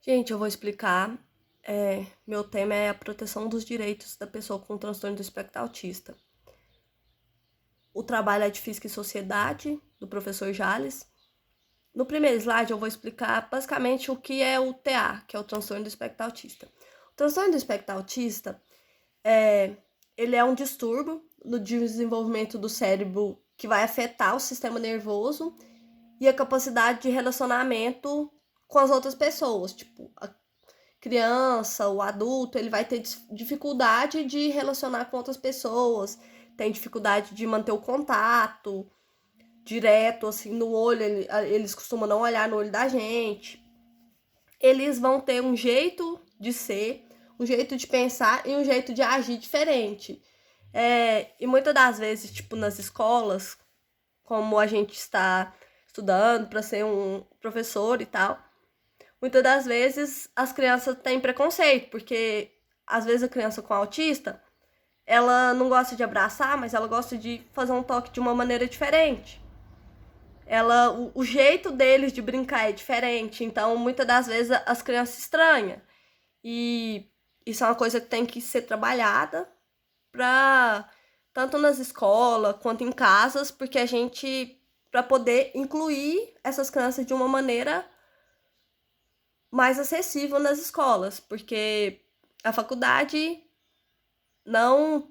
Gente, eu vou explicar. Meu tema é a proteção dos direitos da pessoa com transtorno do espectro autista. O trabalho é de Física e Sociedade, do professor Jales. No primeiro slide, eu vou explicar basicamente o que é o TA, que é o transtorno do espectro autista. O transtorno do espectro autista ele é um distúrbio no desenvolvimento do cérebro que vai afetar o sistema nervoso e a capacidade de relacionamento com as outras pessoas, tipo a criança, o adulto, ele vai ter dificuldade de relacionar com outras pessoas, tem dificuldade de manter o contato direto, assim, no olho, eles costumam não olhar no olho da gente. Eles vão ter um jeito de ser, um jeito de pensar e um jeito de agir diferente. E muitas das vezes, tipo, nas escolas, como a gente está estudando para ser um professor e tal, muitas das vezes as crianças têm preconceito, porque às vezes a criança com autista, ela não gosta de abraçar, mas ela gosta de fazer um toque de uma maneira diferente. O jeito deles de brincar é diferente, então muitas das vezes as crianças estranham. E isso é uma coisa que tem que ser trabalhada para tanto nas escolas quanto em casas, porque a gente para poder incluir essas crianças de uma maneira mais acessível nas escolas, porque a faculdade não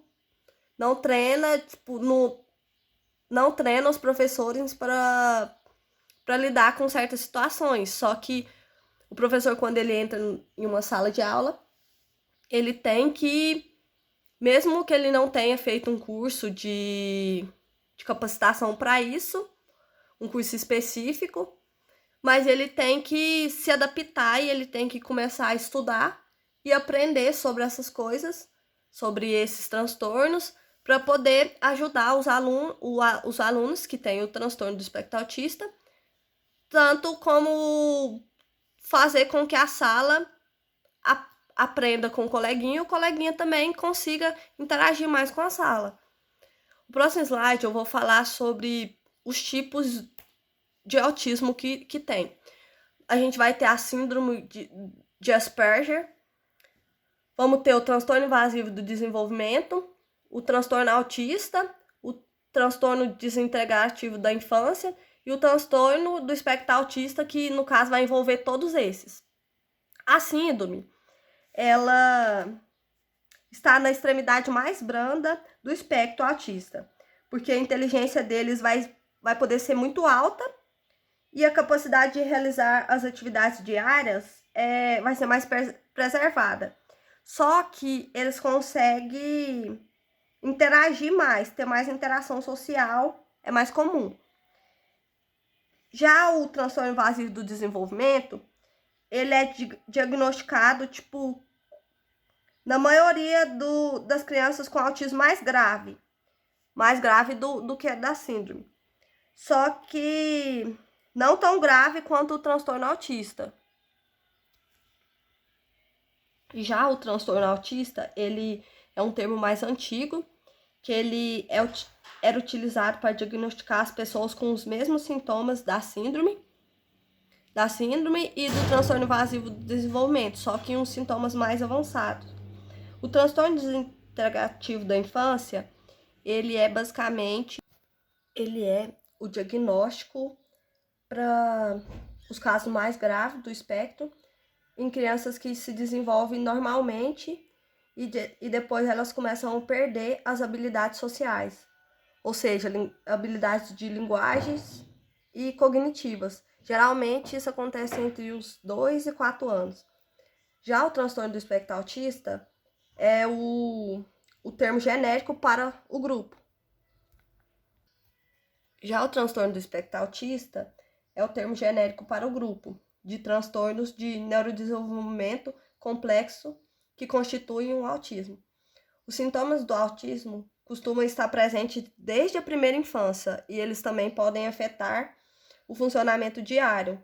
não treina, tipo, não treina os professores para lidar com certas situações. Só que o professor, quando ele entra em uma sala de aula, ele tem que, mesmo que ele não tenha feito um curso de capacitação para isso, um curso específico, mas ele tem que se adaptar e ele tem que começar a estudar e aprender sobre essas coisas, sobre esses transtornos, para poder ajudar os alunos que têm o transtorno do espectro autista, tanto como fazer com que a sala aprenda com o coleguinha também consiga interagir mais com a sala. No próximo slide eu vou falar sobre os tipos de autismo que tem. A gente vai ter a síndrome de Asperger, vamos ter o transtorno invasivo do desenvolvimento, o transtorno autista, o transtorno desintegrativo da infância e o transtorno do espectro autista, que no caso vai envolver todos esses. A síndrome, ela está na extremidade mais branda do espectro autista, porque a inteligência deles vai poder ser muito alta e a capacidade de realizar as atividades diárias vai ser mais preservada. Só que eles conseguem interagir mais, ter mais interação social, é mais comum. Já o transtorno invasivo do desenvolvimento, ele é diagnosticado, tipo, na maioria das crianças com autismo mais grave do que a da síndrome. Só que não tão grave quanto o transtorno autista. Já o transtorno autista, ele é um termo mais antigo, que ele era utilizado para diagnosticar as pessoas com os mesmos sintomas da síndrome e do transtorno invasivo do desenvolvimento, só que uns sintomas mais avançados. O transtorno desintegrativo da infância, ele é basicamente o diagnóstico para os casos mais graves do espectro em crianças que se desenvolvem normalmente e depois elas começam a perder as habilidades sociais, ou seja, habilidades de linguagens e cognitivas. Geralmente isso acontece entre os 2 e 4 anos. Já o transtorno do espectro autista é o termo genérico para o grupo. Já o transtorno do espectro autista é o termo genérico para o grupo de transtornos de neurodesenvolvimento complexo que constituem um autismo. Os sintomas do autismo costumam estar presentes desde a primeira infância e eles também podem afetar o funcionamento diário.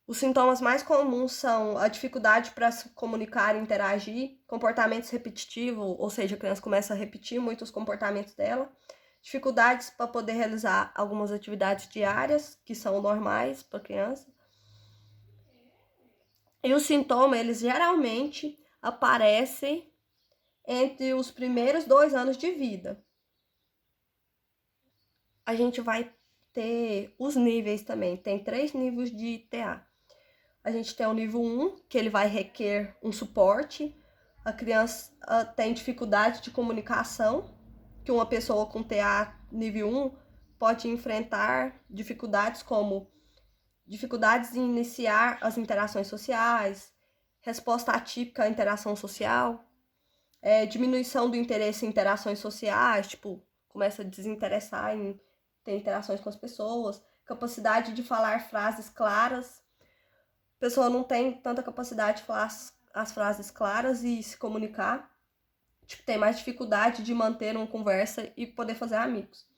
Os sintomas mais comuns são a dificuldade para se comunicar e interagir, comportamentos repetitivos, ou seja, a criança começa a repetir muito os comportamentos dela, dificuldades para poder realizar algumas atividades diárias, que são normais para a criança, E os sintomas, eles geralmente aparecem entre os primeiros 2 anos de vida. A gente vai ter os níveis também. Tem 3 níveis de TA. A gente tem o nível 1, que ele vai requer um suporte. A criança tem dificuldade de comunicação, que uma pessoa com TA nível 1 pode enfrentar dificuldades como dificuldades em iniciar as interações sociais, resposta atípica à interação social, diminuição do interesse em interações sociais, tipo, começa a desinteressar em ter interações com as pessoas, capacidade de falar frases claras. A pessoa não tem tanta capacidade de falar as frases claras e se comunicar. Tipo, tem mais dificuldade de manter uma conversa e poder fazer amigos.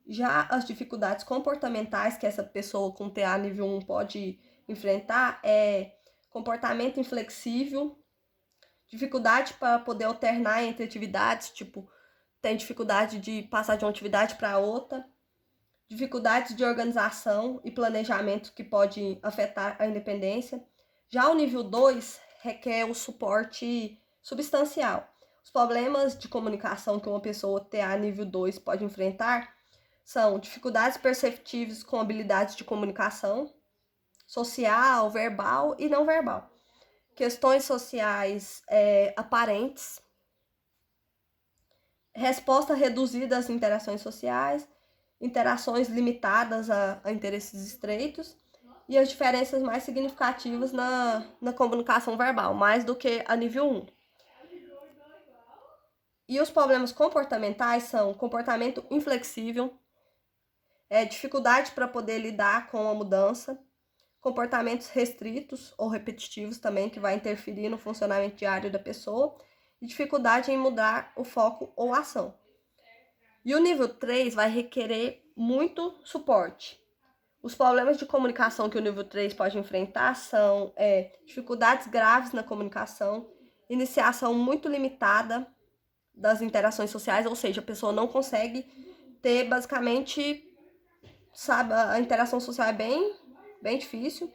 Já as dificuldades comportamentais que essa pessoa com TA nível 1 pode enfrentar é comportamento inflexível, dificuldade para poder alternar entre atividades, tipo, tem dificuldade de passar de uma atividade para outra, dificuldades de organização e planejamento que pode afetar a independência. Já o nível 2 requer o suporte substancial. Os problemas de comunicação que uma pessoa TA nível 2 pode enfrentar são dificuldades perceptíveis com habilidades de comunicação social, verbal e não verbal, questões sociais aparentes, resposta reduzida às interações sociais, interações limitadas a interesses estreitos e as diferenças mais significativas na comunicação verbal, mais do que a nível 1. E os problemas comportamentais são comportamento inflexível, dificuldade para poder lidar com a mudança, comportamentos restritos ou repetitivos também, que vai interferir no funcionamento diário da pessoa, e dificuldade em mudar o foco ou ação. E o nível 3 vai requerer muito suporte. Os problemas de comunicação que o nível 3 pode enfrentar são dificuldades graves na comunicação, iniciação muito limitada das interações sociais, ou seja, a pessoa não consegue ter basicamente, sabe, a interação social é bem difícil.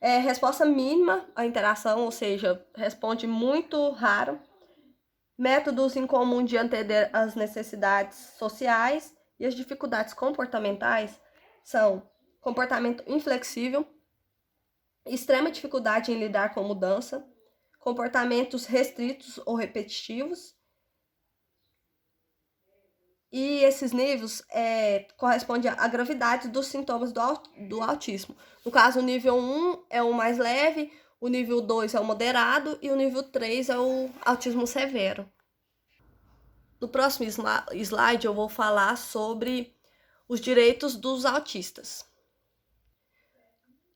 Resposta mínima à interação, ou seja, responde muito raro. Métodos incomuns de entender as necessidades sociais e as dificuldades comportamentais são comportamento inflexível, extrema dificuldade em lidar com mudança, comportamentos restritos ou repetitivos. E esses níveis correspondem à gravidade dos sintomas do autismo. No caso, o nível 1 é o mais leve, o nível 2 é o moderado e o nível 3 é o autismo severo. No próximo slide eu vou falar sobre os direitos dos autistas.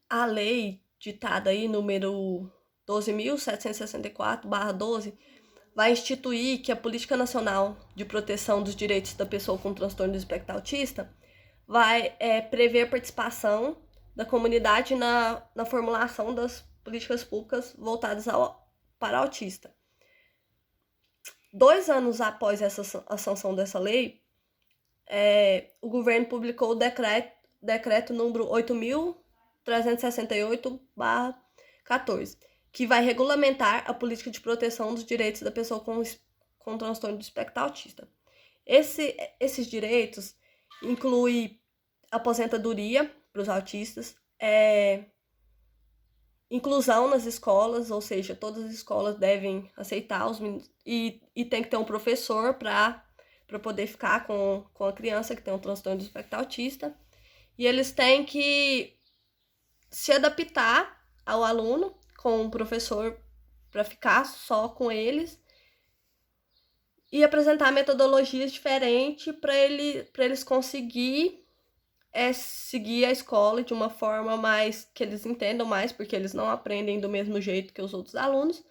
A lei ditada aí, número 12.764/12, vai instituir que a Política Nacional de Proteção dos Direitos da Pessoa com Transtorno do Espectro Autista vai prever a participação da comunidade na formulação das políticas públicas voltadas para autista. 2 anos após a sanção dessa lei, o governo publicou o decreto número 8.368/14, que vai regulamentar a política de proteção dos direitos da pessoa com transtorno do espectro autista. Esses direitos incluem aposentadoria para os autistas, inclusão nas escolas, ou seja, todas as escolas devem aceitar os meninos e tem que ter um professor para poder ficar com a criança que tem um transtorno do espectro autista. E eles têm que se adaptar ao aluno com um professor para ficar só com eles e apresentar metodologias diferentes para eles conseguir seguir a escola de uma forma mais que eles entendam mais, porque eles não aprendem do mesmo jeito que os outros alunos.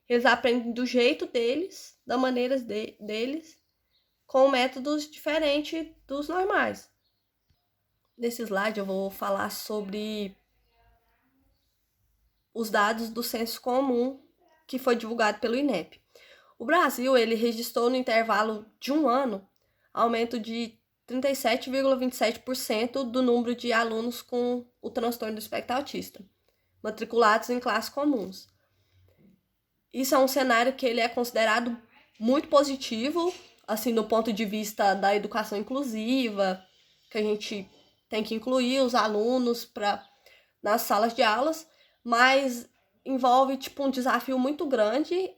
Eles aprendem do jeito deles, da maneira deles, com métodos diferentes dos normais. Nesse slide eu vou falar sobre os dados do censo comum que foi divulgado pelo INEP. O Brasil, ele registrou no intervalo de um ano aumento de 37,27% do número de alunos com o transtorno do espectro autista, matriculados em classes comuns. Isso é um cenário que ele é considerado muito positivo, assim, do ponto de vista da educação inclusiva, que a gente tem que incluir os alunos nas salas de aulas, mas envolve tipo um desafio muito grande,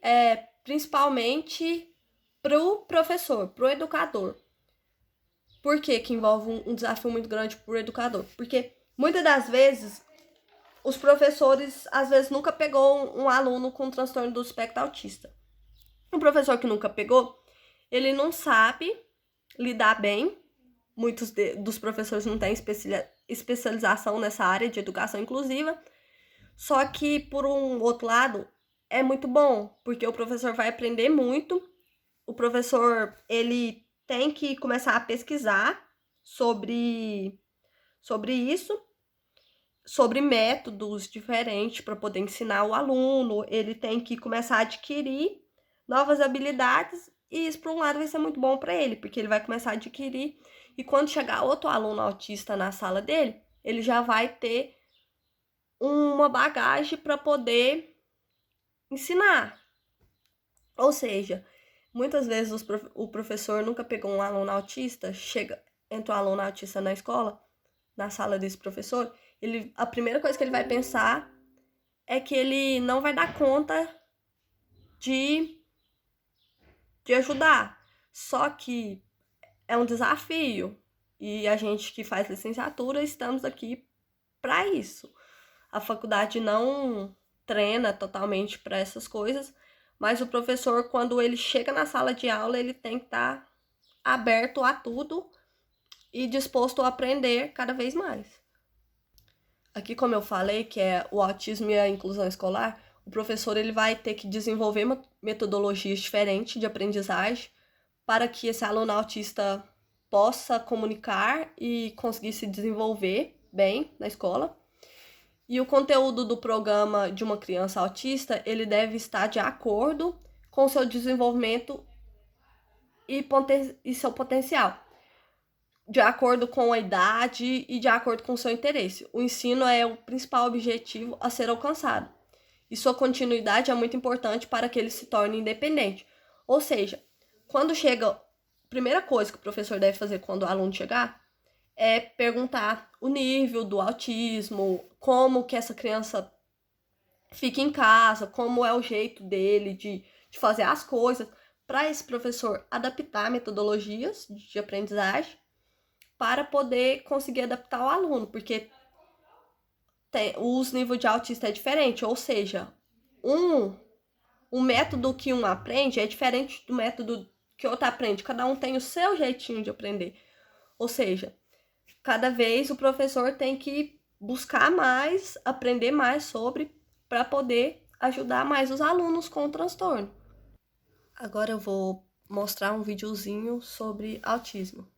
principalmente para o professor, para o educador. Por que envolve um desafio muito grande para o educador? Porque muitas das vezes os professores às vezes nunca pegou um aluno com transtorno do espectro autista. Um professor que nunca pegou, ele não sabe lidar bem. Muitos dos professores não têm especialização nessa área de educação inclusiva. Só que, por um outro lado, é muito bom, porque o professor vai aprender muito. O professor, ele tem que começar a pesquisar sobre isso, sobre métodos diferentes para poder ensinar o aluno. Ele tem que começar a adquirir novas habilidades, e isso, por um lado, vai ser muito bom para ele, porque ele vai começar a adquirir, e quando chegar outro aluno autista na sala dele, ele já vai ter uma bagagem para poder ensinar. Ou seja, muitas vezes o professor nunca pegou um aluno autista, entra um aluno autista na escola, na sala desse professor, a primeira coisa que ele vai pensar é que ele não vai dar conta de ajudar. Só que é um desafio, e a gente que faz licenciatura estamos aqui para isso. A faculdade não treina totalmente para essas coisas, mas o professor, quando ele chega na sala de aula, ele tem que estar aberto a tudo e disposto a aprender cada vez mais. Aqui, como eu falei, que é o autismo e a inclusão escolar, o professor ele vai ter que desenvolver metodologias diferentes de aprendizagem para que esse aluno autista possa comunicar e conseguir se desenvolver bem na escola. E o conteúdo do programa de uma criança autista, ele deve estar de acordo com seu desenvolvimento e seu potencial, de acordo com a idade e de acordo com seu interesse. O ensino é o principal objetivo a ser alcançado, e sua continuidade é muito importante para que ele se torne independente. Ou seja, quando chega, a primeira coisa que o professor deve fazer quando o aluno chegar é perguntar o nível do autismo, como que essa criança fica em casa, como é o jeito dele de fazer as coisas, para esse professor adaptar metodologias de aprendizagem para poder conseguir adaptar o aluno, porque os níveis de autista é diferente, ou seja, o método que um aprende é diferente do método que outro aprende. Cada um tem o seu jeitinho de aprender. Ou seja, cada vez o professor tem que buscar mais, aprender mais sobre, para poder ajudar mais os alunos com o transtorno. Agora eu vou mostrar um videozinho sobre autismo.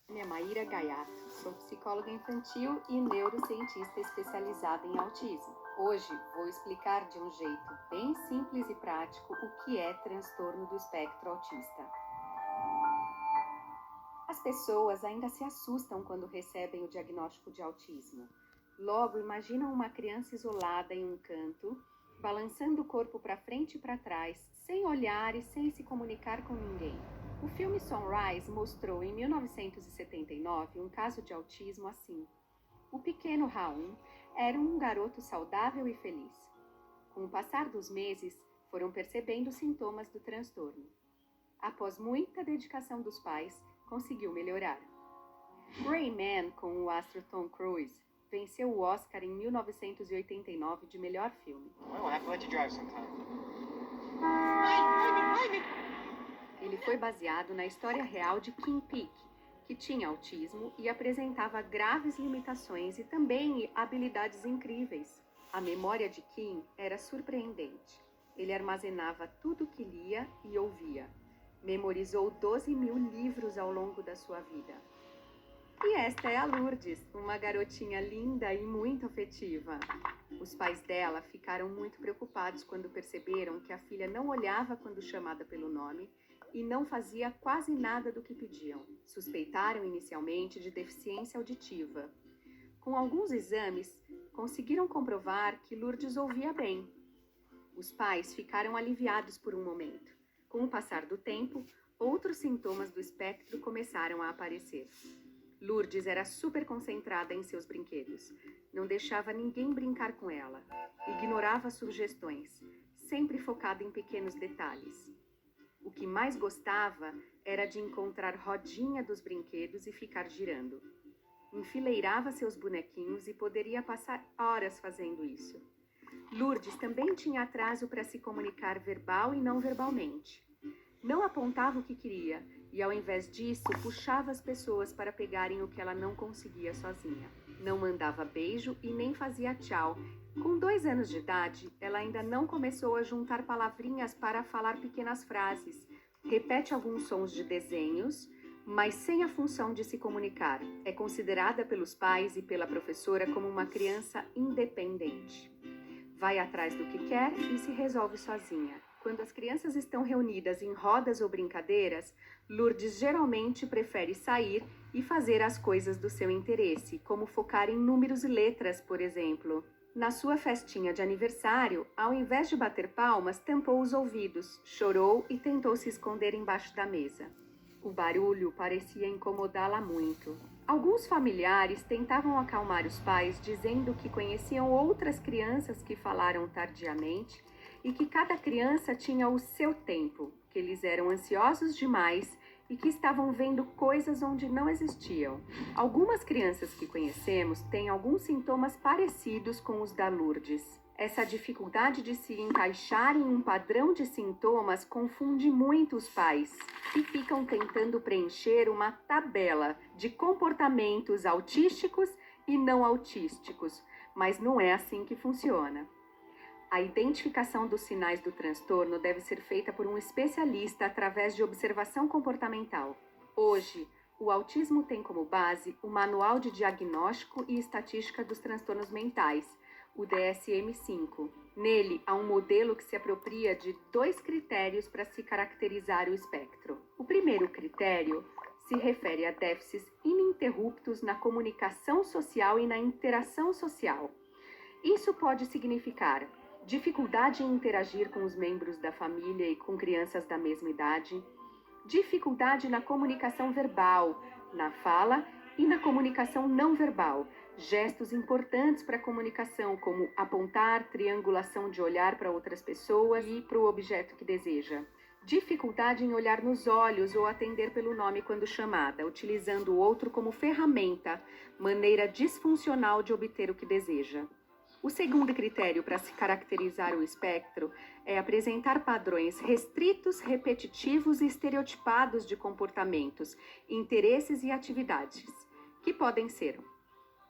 Meu nome é Maíra Gaiato, sou psicóloga infantil e neurocientista especializada em autismo. Hoje vou explicar de um jeito bem simples e prático o que é transtorno do espectro autista. As pessoas ainda se assustam quando recebem o diagnóstico de autismo. Logo imaginam uma criança isolada em um canto, balançando o corpo para frente e para trás, sem olhar e sem se comunicar com ninguém. O filme Sunrise mostrou em 1979 um caso de autismo assim. O pequeno Raul era um garoto saudável e feliz. Com o passar dos meses, foram percebendo os sintomas do transtorno. Após muita dedicação dos pais, conseguiu melhorar. Rain Man, com o astro Tom Cruise, venceu o Oscar em 1989 de melhor filme. Well, I'll have to let you drive sometime. Ele foi baseado na história real de Kim Peek, que tinha autismo e apresentava graves limitações e também habilidades incríveis. A memória de Kim era surpreendente. Ele armazenava tudo que lia e ouvia. Memorizou 12.000 livros ao longo da sua vida. E esta é a Lourdes, uma garotinha linda e muito afetiva. Os pais dela ficaram muito preocupados quando perceberam que a filha não olhava quando chamada pelo nome e não fazia quase nada do que pediam. Suspeitaram inicialmente de deficiência auditiva. Com alguns exames, conseguiram comprovar que Lourdes ouvia bem. Os pais ficaram aliviados por um momento. Com o passar do tempo, outros sintomas do espectro começaram a aparecer. Lourdes era super concentrada em seus brinquedos. Não deixava ninguém brincar com ela. Ignorava sugestões, sempre focada em pequenos detalhes. O que mais gostava era de encontrar rodinha dos brinquedos e ficar girando. Enfileirava seus bonequinhos e poderia passar horas fazendo isso. Lourdes também tinha atraso para se comunicar verbal e não verbalmente. Não apontava o que queria e, ao invés disso, puxava as pessoas para pegarem o que ela não conseguia sozinha. Não mandava beijo e nem fazia tchau. Com 2 anos de idade, ela ainda não começou a juntar palavrinhas para falar pequenas frases. Repete alguns sons de desenhos, mas sem a função de se comunicar. É considerada pelos pais e pela professora como uma criança independente. Vai atrás do que quer e se resolve sozinha. Quando as crianças estão reunidas em rodas ou brincadeiras, Lourdes geralmente prefere sair e fazer as coisas do seu interesse, como focar em números e letras, por exemplo. Na sua festinha de aniversário, ao invés de bater palmas, tampou os ouvidos, chorou e tentou se esconder embaixo da mesa. O barulho parecia incomodá-la muito. Alguns familiares tentavam acalmar os pais, dizendo que conheciam outras crianças que falaram tardiamente e que cada criança tinha o seu tempo, que eles eram ansiosos demais e que estavam vendo coisas onde não existiam. Algumas crianças que conhecemos têm alguns sintomas parecidos com os da Lourdes. Essa dificuldade de se encaixar em um padrão de sintomas confunde muito os pais, que ficam tentando preencher uma tabela de comportamentos autísticos e não autísticos, mas não é assim que funciona. A identificação dos sinais do transtorno deve ser feita por um especialista através de observação comportamental. Hoje, o autismo tem como base o Manual de Diagnóstico e Estatística dos Transtornos Mentais, o DSM-5. Nele, há um modelo que se apropria de 2 critérios para se caracterizar o espectro. O primeiro critério se refere a déficits ininterruptos na comunicação social e na interação social. Isso pode significar dificuldade em interagir com os membros da família e com crianças da mesma idade, dificuldade na comunicação verbal, na fala e na comunicação não verbal, gestos importantes para a comunicação, como apontar, triangulação de olhar para outras pessoas e para o objeto que deseja. Dificuldade em olhar nos olhos ou atender pelo nome quando chamada, utilizando o outro como ferramenta, maneira disfuncional de obter o que deseja. O segundo critério para se caracterizar o espectro é apresentar padrões restritos, repetitivos e estereotipados de comportamentos, interesses e atividades, que podem ser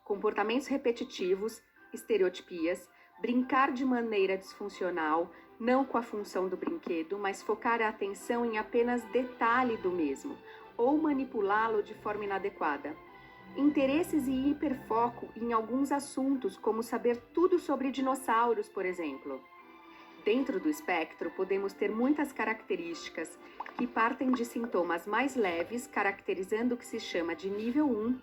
comportamentos repetitivos, estereotipias, brincar de maneira disfuncional, não com a função do brinquedo, mas focar a atenção em apenas detalhe do mesmo, ou manipulá-lo de forma inadequada. Interesses e hiperfoco em alguns assuntos, como saber tudo sobre dinossauros, por exemplo. Dentro do espectro, podemos ter muitas características que partem de sintomas mais leves, caracterizando o que se chama de nível 1,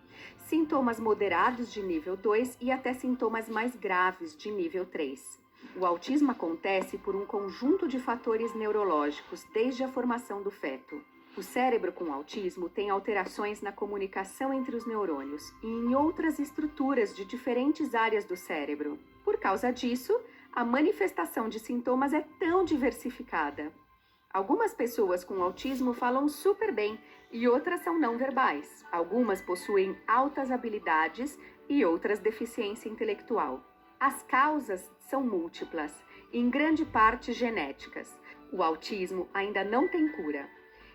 sintomas moderados de nível 2 e até sintomas mais graves de nível 3. O autismo acontece por um conjunto de fatores neurológicos, desde a formação do feto. O cérebro com autismo tem alterações na comunicação entre os neurônios e em outras estruturas de diferentes áreas do cérebro. Por causa disso, a manifestação de sintomas é tão diversificada. Algumas pessoas com autismo falam super bem e outras são não verbais. Algumas possuem altas habilidades e outras deficiência intelectual. As causas são múltiplas, em grande parte genéticas. O autismo ainda não tem cura.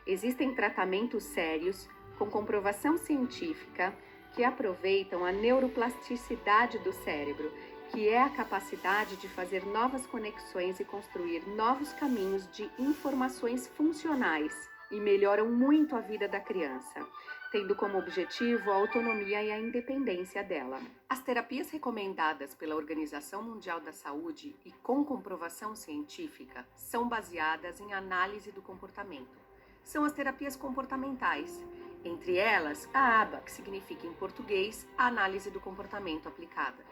Existem tratamentos sérios, com comprovação científica, que aproveitam a neuroplasticidade do cérebro, que é a capacidade de fazer novas conexões e construir novos caminhos de informações funcionais, e melhoram muito a vida da criança. tendo como objetivo a autonomia e a independência dela. As terapias recomendadas pela Organização Mundial da Saúde e com comprovação científica são baseadas em análise do comportamento. São as terapias comportamentais, entre elas a ABA, que significa em português a análise do comportamento aplicada.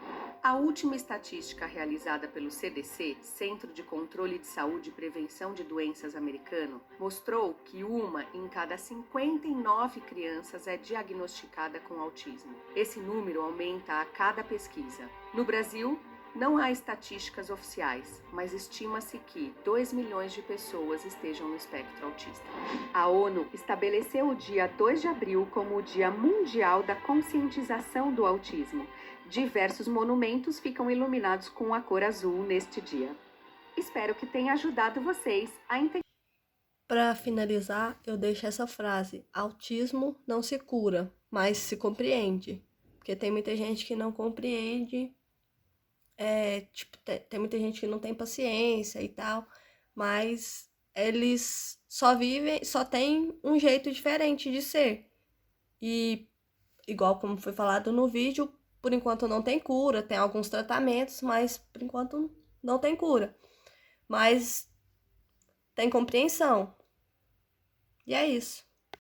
A última estatística realizada pelo CDC, Centro de Controle de Saúde e Prevenção de Doenças americano, mostrou que uma em cada 59 crianças é diagnosticada com autismo. Esse número aumenta a cada pesquisa. No Brasil, não há estatísticas oficiais, mas estima-se que 2 milhões de pessoas estejam no espectro autista. A ONU estabeleceu o dia 2 de abril como o Dia Mundial da Conscientização do Autismo. Diversos monumentos ficam iluminados com a cor azul neste dia. Espero que tenha ajudado vocês a entender. Para finalizar, eu deixo essa frase: autismo não se cura, mas se compreende. Porque tem muita gente que não compreende. Tem muita gente que não tem paciência e tal, mas eles só tem um jeito diferente de ser. E, igual como foi falado no vídeo, por enquanto não tem cura, tem alguns tratamentos, mas por enquanto não tem cura. Mas tem compreensão. E é isso.